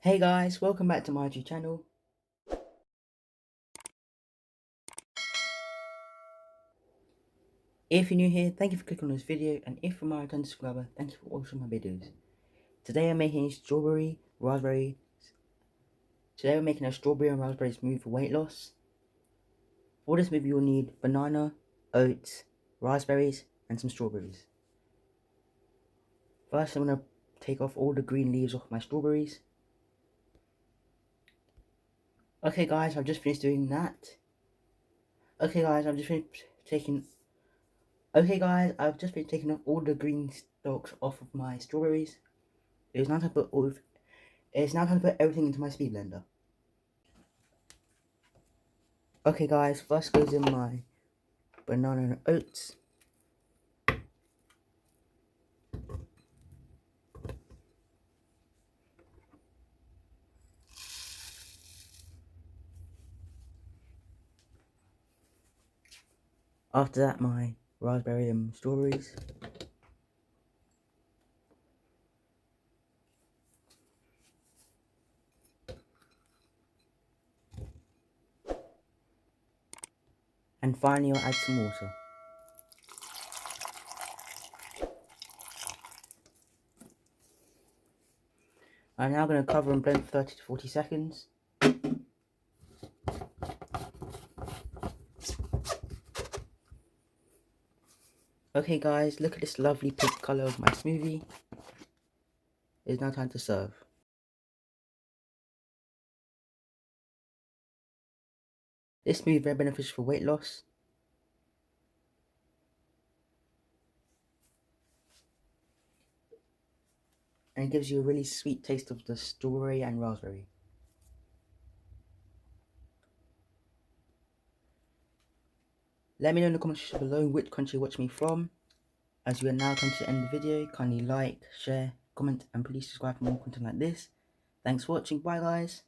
Hey guys, welcome back to my YouTube channel. If you're new here, thank you for clicking on this video, and if you're my return subscriber, thank you for watching my videos. Today I'm making a strawberry and raspberry smoothie for weight loss. For this smoothie you'll need banana, oats, raspberries and some strawberries. First I'm going to take off all the green leaves off my strawberries. Okay guys, I've just finished doing that. Okay guys, I've just finished taking off all the green stalks off of my strawberries. It's now time to put everything into my speed blender. Okay guys, first goes in my banana and oats. After that, my raspberry and strawberries. And finally I'll add some water. I'm now going to cover and blend for 30 to 40 seconds. Okay guys, look at this lovely pink colour of my smoothie. It's now time to serve. This smoothie is very beneficial for weight loss. And it gives you a really sweet taste of the strawberry and raspberry. Let me know in the comments section below which country you watch me from. As we are now coming to the end of the video, kindly like, share, comment and please subscribe for more content like this. Thanks for watching, bye guys.